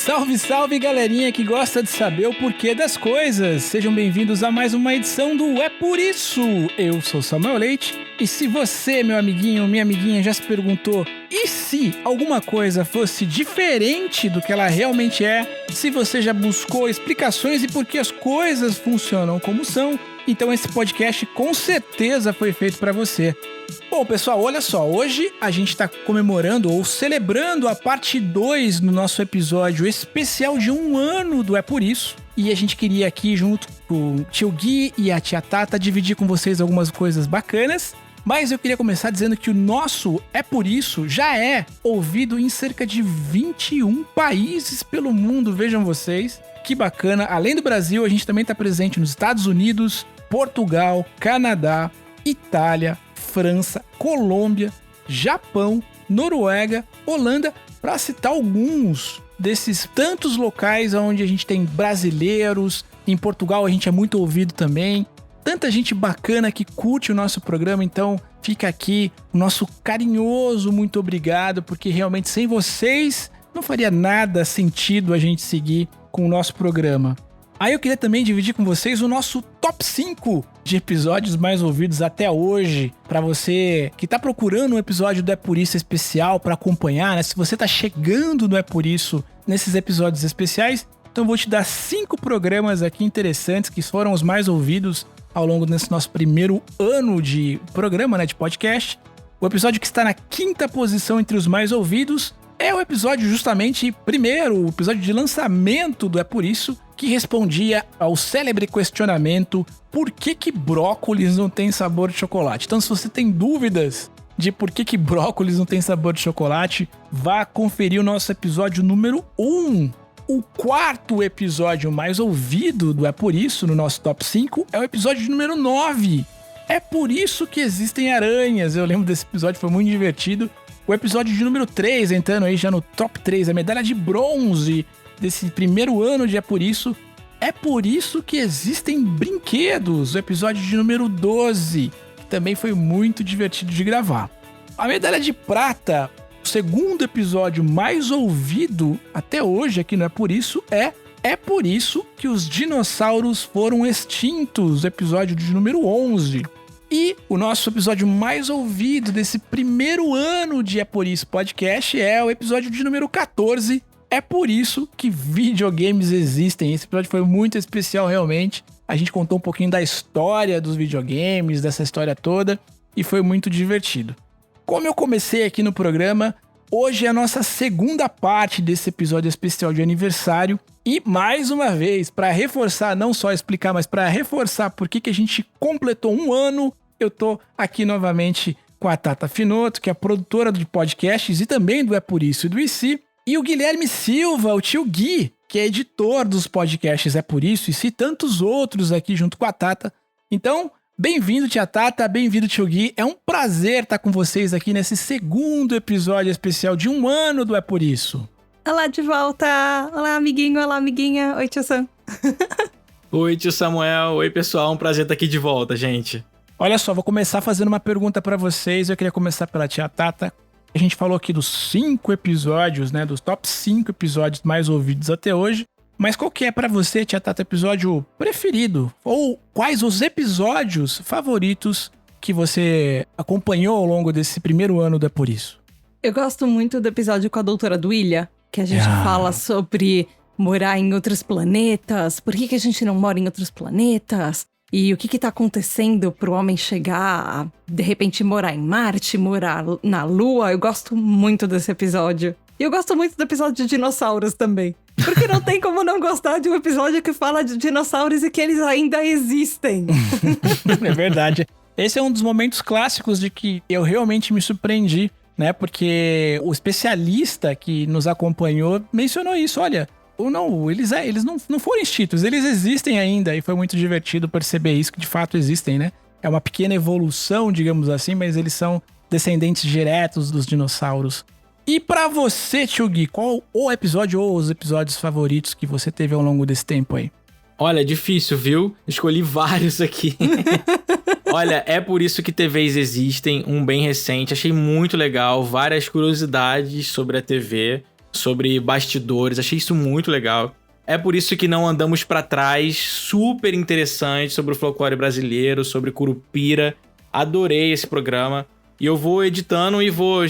Salve, salve, galerinha que gosta de saber o porquê das coisas. Sejam bem-vindos a mais uma edição do É Por Isso. Eu sou Samuel Leite e se você, meu amiguinho ou minha amiguinha, já se perguntou e se alguma coisa fosse diferente do que ela realmente é, se você já buscou explicações e por que as coisas funcionam como são, então esse podcast com certeza foi feito para você. Bom, pessoal, olha só, hoje a gente está comemorando ou celebrando a parte 2 no nosso episódio especial de 1 ano do É Por Isso. E a gente queria aqui, junto com o tio Gui e a tia Tata, dividir com vocês algumas coisas bacanas. Mas eu queria começar dizendo que o nosso É Por Isso já é ouvido em cerca de 21 países pelo mundo, vejam vocês. Que bacana, além do Brasil, a gente também está presente nos Estados Unidos, Portugal, Canadá, Itália, França, Colômbia, Japão, Noruega, Holanda, para citar alguns desses tantos locais onde a gente tem brasileiros. Em Portugal a gente é muito ouvido também. Tanta gente bacana que curte o nosso programa, então fica aqui o nosso carinhoso muito obrigado, porque realmente sem vocês não faria nada sentido a gente seguir com o nosso programa. Aí eu queria também dividir com vocês o nosso top 5 de episódios mais ouvidos até hoje, para você que tá procurando um episódio do É Por Isso especial para acompanhar, né? Se você tá chegando no É Por Isso nesses episódios especiais, então eu vou te dar 5 programas aqui interessantes que foram os mais ouvidos ao longo desse nosso primeiro ano de programa, né, de podcast. O episódio que está na 5ª posição entre os mais ouvidos é o episódio justamente primeiro, o episódio de lançamento do É Por Isso, que respondia ao célebre questionamento: por que brócolis não tem sabor de chocolate? Então, se você tem dúvidas de por que brócolis não tem sabor de chocolate, vá conferir o nosso episódio número 1. O 4º episódio mais ouvido do É Por Isso, no nosso top 5, é o episódio número 9. É por isso que existem aranhas. Eu lembro desse episódio, foi muito divertido. O episódio de número 3, entrando aí já no top 3, a medalha de bronze desse primeiro ano de É Por Isso. É por isso que existem brinquedos. O episódio de número 12, que também foi muito divertido de gravar. A medalha de prata, o segundo episódio mais ouvido até hoje aqui no É Por Isso, É por isso que os dinossauros foram extintos, episódio de número 11. E o nosso episódio mais ouvido desse primeiro ano de É Por Isso podcast é o episódio de número 14. É por isso que videogames existem. Esse episódio foi muito especial realmente. A gente contou um pouquinho da história dos videogames, dessa história toda, e foi muito divertido. Como eu comecei aqui no programa, hoje é a nossa segunda parte desse episódio especial de aniversário. E mais uma vez, para reforçar, não só explicar, mas para reforçar por que a gente completou 1 ano, eu tô aqui novamente com a Tata Finoto, que é a produtora de podcasts e também do É Por Isso e do IC, e o Guilherme Silva, o tio Gui, que é editor dos podcasts É Por Isso e tantos outros aqui junto com a Tata. Então, bem-vindo, tia Tata, bem-vindo, tio Gui. É um prazer estar com vocês aqui nesse segundo episódio especial de 1 ano do É Por Isso. Olá de volta! Olá, amiguinho, olá, amiguinha. Oi, tio Sam. Oi, tio Samuel. Oi, pessoal. Um prazer estar aqui de volta, gente. Olha só, vou começar fazendo uma pergunta pra vocês. Eu queria começar pela tia Tata. A gente falou aqui dos 5 episódios, né? Dos top 5 episódios mais ouvidos até hoje. Mas qual que é pra você, tia Tata, episódio preferido? Ou quais os episódios favoritos que você acompanhou ao longo desse primeiro ano do É Por Isso? Eu gosto muito do episódio com a doutora Duília, que a gente fala sobre morar em outros planetas, por que a gente não mora em outros planetas, e o que tá acontecendo pro homem chegar a, de repente, morar em Marte, morar na Lua. Eu gosto muito desse episódio. E eu gosto muito do episódio de dinossauros também. Porque não tem como não gostar de um episódio que fala de dinossauros e que eles ainda existem. É verdade. Esse é um dos momentos clássicos de que eu realmente me surpreendi, né? Porque o especialista que nos acompanhou mencionou isso. Olha, eles não foram extintos, eles existem ainda. E foi muito divertido perceber isso, que de fato existem, né? É uma pequena evolução, digamos assim, mas eles são descendentes diretos dos dinossauros. E pra você, tio Gui, qual o episódio ou os episódios favoritos que você teve ao longo desse tempo aí? Olha, difícil, viu? Escolhi vários aqui. Olha, É Por Isso que TVs Existem, um bem recente. Achei muito legal, várias curiosidades sobre a TV. sobre bastidores. Achei isso muito legal. É por isso que não andamos pra trás. Super interessante sobre o folclore brasileiro, sobre Curupira. Adorei esse programa. E eu vou editando e vou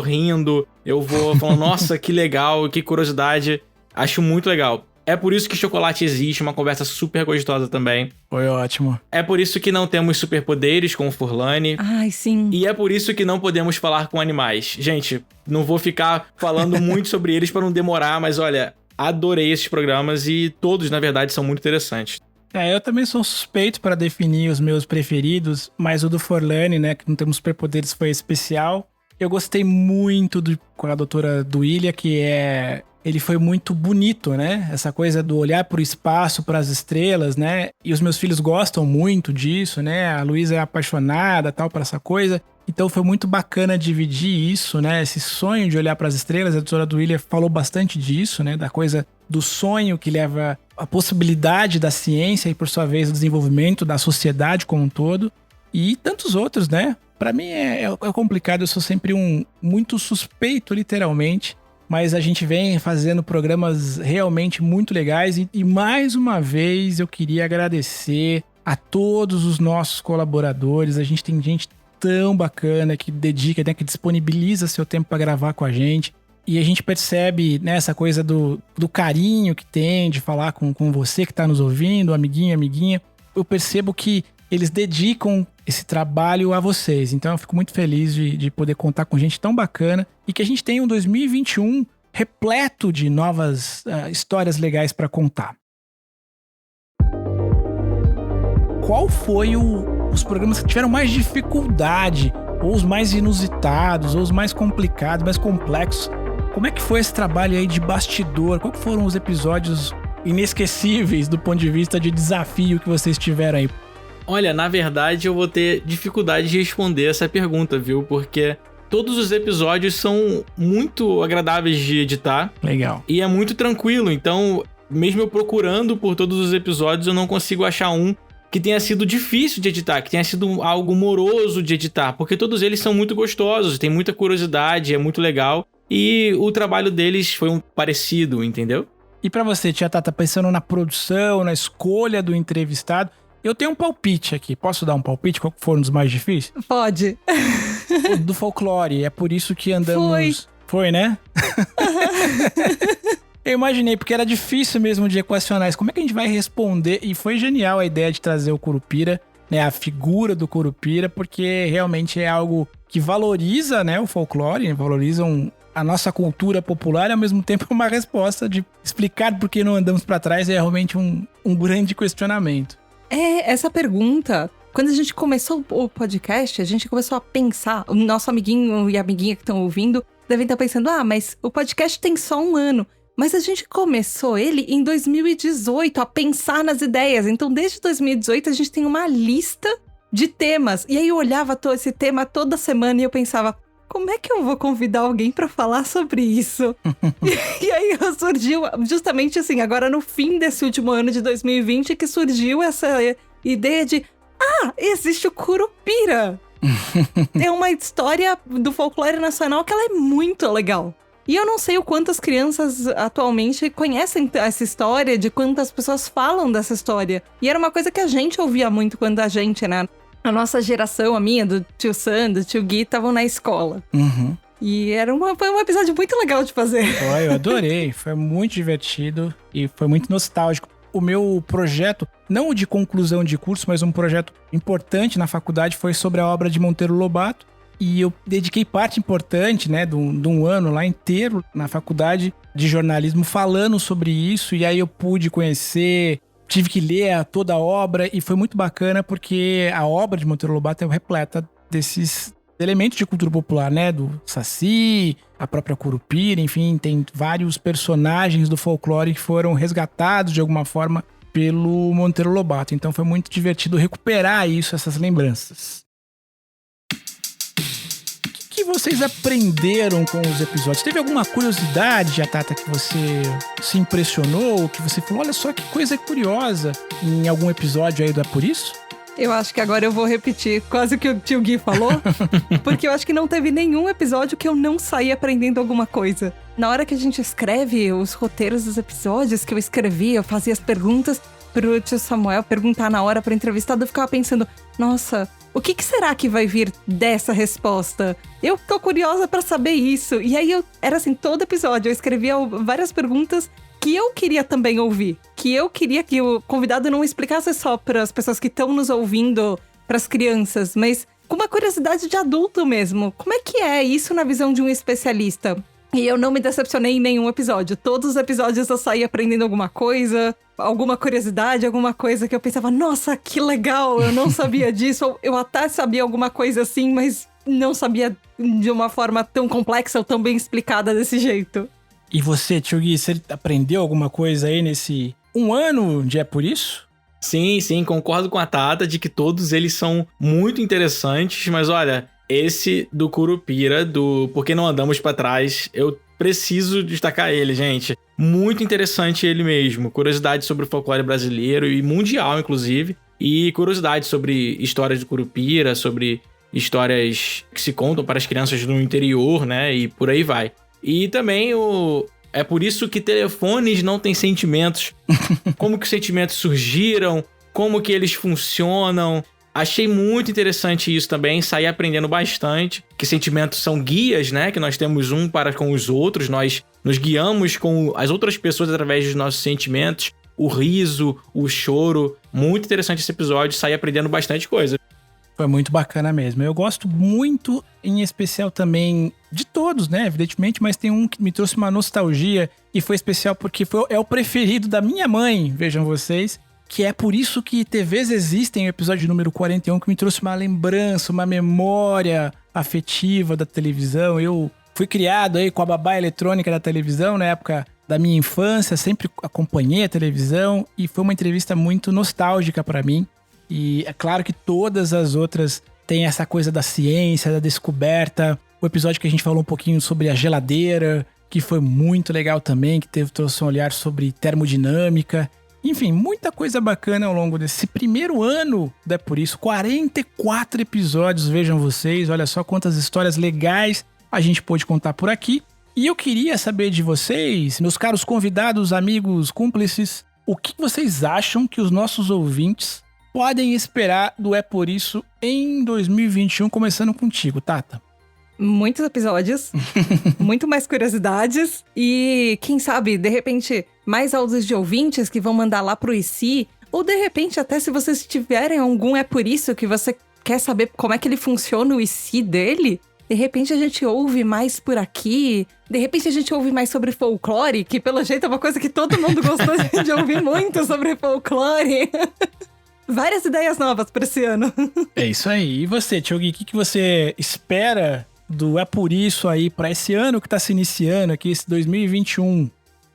rindo. Eu vou falando, nossa, que legal, que curiosidade. Acho muito legal. É por isso que Chocolate existe, uma conversa super gostosa também. Foi ótimo. É por isso que não temos superpoderes com o Furlane. Ai, sim. E é por isso que não podemos falar com animais. Gente, não vou ficar falando muito sobre eles pra não demorar, mas olha, adorei esses programas e todos, na verdade, são muito interessantes. Eu também sou suspeito para definir os meus preferidos, mas o do Forlane, né, que não temos superpoderes, foi especial. Eu gostei muito com a doutora Duília, ele foi muito bonito, né? Essa coisa do olhar pro espaço, pras estrelas, né? E os meus filhos gostam muito disso, né? A Luísa é apaixonada, tal, por essa coisa. Então foi muito bacana dividir isso, né? Esse sonho de olhar pras estrelas. A doutora Duília falou bastante disso, né? Da coisa do sonho que leva a possibilidade da ciência e, por sua vez, o desenvolvimento da sociedade como um todo. E tantos outros, né? Pra mim é complicado, eu sou sempre muito suspeito, literalmente. Mas a gente vem fazendo programas realmente muito legais e mais uma vez eu queria agradecer a todos os nossos colaboradores. A gente tem gente tão bacana que dedica, né, que disponibiliza seu tempo para gravar com a gente. E a gente percebe, né, essa coisa do carinho que tem de falar com você que está nos ouvindo, amiguinho, amiguinha. Eu percebo que eles dedicam esse trabalho a vocês. Então eu fico muito feliz de poder contar com gente tão bacana e que a gente tem um 2021 repleto de novas histórias legais para contar. Qual foi os programas que tiveram mais dificuldade, ou os mais inusitados, ou os mais complicados, mais complexos? Como é que foi esse trabalho aí de bastidor? Qual foram os episódios inesquecíveis do ponto de vista de desafio que vocês tiveram aí? Olha, na verdade eu vou ter dificuldade de responder essa pergunta, viu? Porque todos os episódios são muito agradáveis de editar. Legal. E é muito tranquilo, então mesmo eu procurando por todos os episódios, eu não consigo achar um que tenha sido difícil de editar, que tenha sido algo moroso de editar, porque todos eles são muito gostosos, tem muita curiosidade, é muito legal. E o trabalho deles foi parecido, entendeu? E pra você, Tia Tata, pensando na produção, na escolha do entrevistado, eu tenho um palpite aqui. Posso dar um palpite? Qual foram os mais difíceis? Pode. O do folclore. É por isso que andamos... Foi, né? Eu imaginei, porque era difícil mesmo de equacionar isso. Como é que a gente vai responder? E foi genial a ideia de trazer o Curupira, né? A figura do Curupira, porque realmente é algo que valoriza, né, o folclore, valoriza a nossa cultura popular e ao mesmo tempo uma resposta de explicar por que não andamos para trás é realmente um grande questionamento. Essa pergunta, quando a gente começou o podcast, a gente começou a pensar, o nosso amiguinho e amiguinha que estão ouvindo devem estar pensando, mas o podcast tem só 1 ano. Mas a gente começou ele em 2018, a pensar nas ideias. Então, desde 2018, a gente tem uma lista de temas. E aí eu olhava esse tema toda semana e eu pensava, como é que eu vou convidar alguém pra falar sobre isso? E aí surgiu, justamente assim, agora no fim desse último ano de 2020, que surgiu essa ideia de, existe o Curupira. É uma história do folclore nacional que ela é muito legal. E eu não sei o quantas crianças atualmente conhecem essa história, de quantas pessoas falam dessa história. E era uma coisa que a gente ouvia muito quando a gente, né? A nossa geração, a minha, do tio Sam, do tio Gui, estavam na escola. Uhum. E foi um episódio muito legal de fazer. Eu adorei. Foi muito divertido e foi muito nostálgico. O meu projeto, não de conclusão de curso, mas um projeto importante na faculdade foi sobre a obra de Monteiro Lobato. E eu dediquei parte importante, né, de um ano lá inteiro na faculdade de jornalismo falando sobre isso. E aí eu pude conhecer... Tive que ler toda a obra e foi muito bacana porque a obra de Monteiro Lobato é repleta desses elementos de cultura popular, né? Do Saci, a própria Curupira, enfim, tem vários personagens do folclore que foram resgatados de alguma forma pelo Monteiro Lobato. Então foi muito divertido recuperar isso, essas lembranças. O que vocês aprenderam com os episódios? Teve alguma curiosidade, Tata, que você se impressionou? Que você falou, olha só que coisa curiosa em algum episódio aí do É Por Isso? Eu acho que agora eu vou repetir quase o que o tio Gui falou, porque eu acho que não teve nenhum episódio que eu não saí aprendendo alguma coisa. Na hora que a gente escreve os roteiros dos episódios que eu escrevi, eu fazia as perguntas pro tio Samuel perguntar na hora pro entrevistado, eu ficava pensando, nossa, o que será que vai vir dessa resposta? Eu tô curiosa pra saber isso. E aí era assim, todo episódio eu escrevia várias perguntas que eu queria também ouvir. Que eu queria que o convidado não explicasse só para as pessoas que estão nos ouvindo, para as crianças, mas com uma curiosidade de adulto mesmo. Como é que é isso na visão de um especialista? E eu não me decepcionei em nenhum episódio. Todos os episódios eu saí aprendendo alguma coisa, alguma curiosidade, alguma coisa que eu pensava, nossa, que legal, eu não sabia disso. Ou eu até sabia alguma coisa assim, mas não sabia de uma forma tão complexa ou tão bem explicada desse jeito. E você, tio Gui, você aprendeu alguma coisa aí nesse 1 ano de É Por Isso? Sim, concordo com a Tata de que todos eles são muito interessantes, mas olha, esse do Curupira, do Por Que Não Andamos Pra Trás, eu preciso destacar ele, gente. Muito interessante ele mesmo. Curiosidade sobre o folclore brasileiro e mundial, inclusive. E curiosidade sobre histórias do Curupira, sobre histórias que se contam para as crianças no interior, né? E por aí vai. E também é por isso que telefones não têm sentimentos. Como que os sentimentos surgiram, como que eles funcionam. Achei muito interessante isso também, saí aprendendo bastante. Que sentimentos são guias, né? Que nós temos um para com os outros, nós nos guiamos com as outras pessoas através dos nossos sentimentos. O riso, o choro. Muito interessante esse episódio, saí aprendendo bastante coisa. Foi muito bacana mesmo. Eu gosto muito, em especial também, de todos, né? Evidentemente, mas tem um que me trouxe uma nostalgia e foi especial porque é o preferido da minha mãe, vejam vocês, que é por isso que TVs existem, o episódio número 41, que me trouxe uma lembrança, uma memória afetiva da televisão. Eu fui criado aí com a babá eletrônica da televisão na época da minha infância, sempre acompanhei a televisão e foi uma entrevista muito nostálgica para mim. E é claro que todas as outras têm essa coisa da ciência, da descoberta. O episódio que a gente falou um pouquinho sobre a geladeira, que foi muito legal também, que trouxe um olhar sobre termodinâmica. Enfim, muita coisa bacana ao longo desse primeiro ano da É Por Isso. 44 episódios, vejam vocês. Olha só quantas histórias legais a gente pôde contar por aqui. E eu queria saber de vocês, meus caros convidados, amigos, cúmplices, o que vocês acham que os nossos ouvintes podem esperar do É Por Isso em 2021, começando contigo, Tata? Muitos episódios, muito mais curiosidades e, quem sabe, de repente, mais áudios de ouvintes que vão mandar lá pro IC, ou de repente, até se vocês tiverem algum É Por Isso que você quer saber como é que ele funciona, o IC dele, de repente a gente ouve mais por aqui, de repente a gente ouve mais sobre folclore, que pelo jeito é uma coisa que todo mundo gostou de ouvir muito sobre folclore. Várias ideias novas para esse ano. É isso aí. E você, Tio Gui, o que você espera do É Por Isso aí para esse ano que tá se iniciando aqui, esse 2021?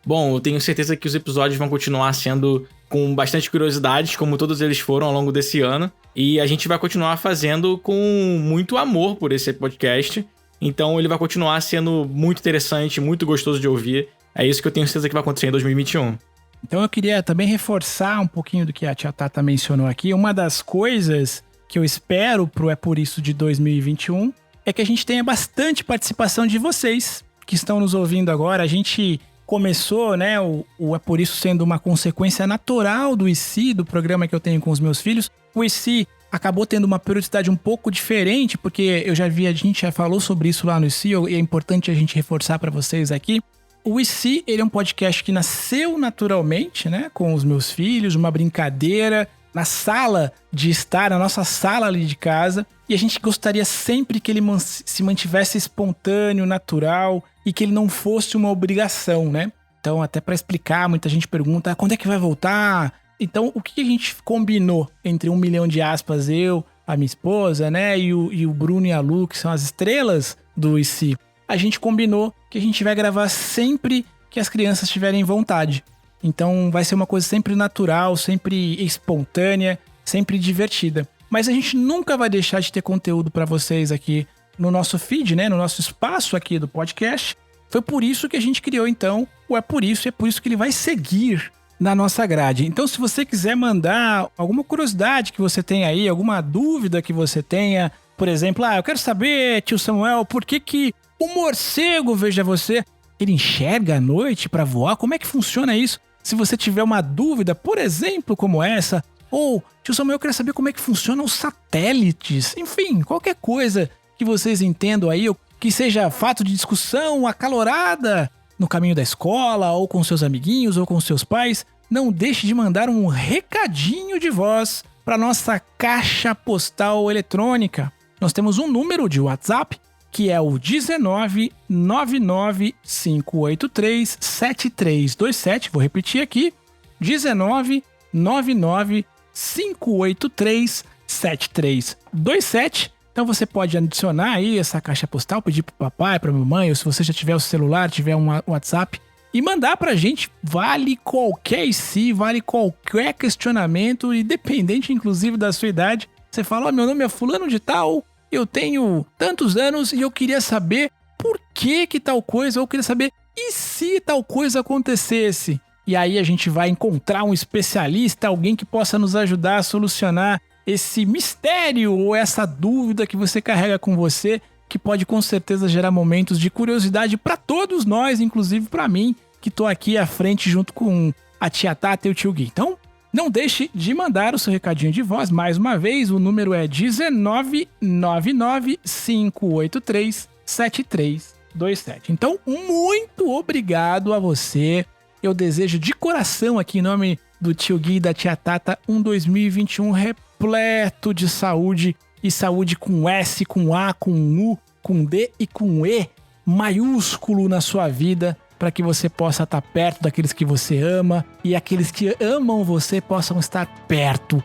Bom, eu tenho certeza que os episódios vão continuar sendo com bastante curiosidades, como todos eles foram ao longo desse ano. E a gente vai continuar fazendo com muito amor por esse podcast. Então ele vai continuar sendo muito interessante, muito gostoso de ouvir. É isso que eu tenho certeza que vai acontecer em 2021. Então eu queria também reforçar um pouquinho do que a tia Tata mencionou aqui. Uma das coisas que eu espero pro É Por Isso de 2021 é que a gente tenha bastante participação de vocês que estão nos ouvindo agora. A gente começou, né, o É Por Isso sendo uma consequência natural do IC, do programa que eu tenho com os meus filhos. O IC acabou tendo uma periodicidade um pouco diferente, porque a gente já falou sobre isso lá no IC, e é importante a gente reforçar para vocês aqui. O IC, ele é um podcast que nasceu naturalmente, né, com os meus filhos, uma brincadeira, na sala de estar, na nossa sala ali de casa, e a gente gostaria sempre que ele se mantivesse espontâneo, natural, e que ele não fosse uma obrigação, né? Então, até para explicar, muita gente pergunta, quando é que vai voltar? Então, o que a gente combinou entre 1 milhão de aspas, eu, a minha esposa, né, e o Bruno e a Lu, que são as estrelas do IC? A gente combinou que a gente vai gravar sempre que as crianças tiverem vontade. Então vai ser uma coisa sempre natural, sempre espontânea, sempre divertida. Mas a gente nunca vai deixar de ter conteúdo para vocês aqui no nosso feed, né? No nosso espaço aqui do podcast. Foi por isso que a gente criou então o É Por Isso, e é por isso que ele vai seguir na nossa grade. Então, se você quiser mandar alguma curiosidade que você tenha aí, alguma dúvida que você tenha, por exemplo, eu quero saber, tio Samuel, por que o morcego, veja você, ele enxerga à noite para voar? Como é que funciona isso? Se você tiver uma dúvida, por exemplo, como essa, ou, tio Samuel, eu quero saber como é que funcionam os satélites. Enfim, qualquer coisa que vocês entendam aí, ou que seja fato de discussão acalorada no caminho da escola, ou com seus amiguinhos, ou com seus pais, não deixe de mandar um recadinho de voz para nossa caixa postal eletrônica. Nós temos um número de WhatsApp, que é o 19 99 583 7327. Vou repetir aqui, 19 99 583 7327. Então você pode adicionar aí essa caixa postal, pedir pro papai, pra mamãe, ou se você já tiver o celular, tiver um WhatsApp, e mandar pra gente. Vale qualquer IC, vale qualquer questionamento, independente inclusive da sua idade. Você fala, meu nome é fulano de tal, eu tenho tantos anos e eu queria saber por que tal coisa, ou eu queria saber e se tal coisa acontecesse. E aí a gente vai encontrar um especialista, alguém que possa nos ajudar a solucionar esse mistério ou essa dúvida que você carrega com você, que pode com certeza gerar momentos de curiosidade para todos nós, inclusive para mim, que tô aqui à frente junto com a tia Tata e o tio Gui. Então, não deixe de mandar o seu recadinho de voz. Mais uma vez, o número é 19 99 583 7327. Então, muito obrigado a você. Eu desejo de coração aqui em nome do tio Gui e da tia Tata um 2021 repleto de saúde, e saúde com S, com A, com U, com D e com E maiúsculo na sua vida, para que você possa estar perto daqueles que você ama e aqueles que amam você possam estar perto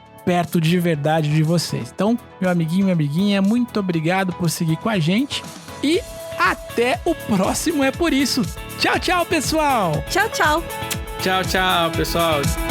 de verdade de vocês. Então, meu amiguinho, minha amiguinha, muito obrigado por seguir com a gente e até o próximo É Por Isso. Tchau, tchau, pessoal! Tchau, tchau! Tchau, tchau, pessoal!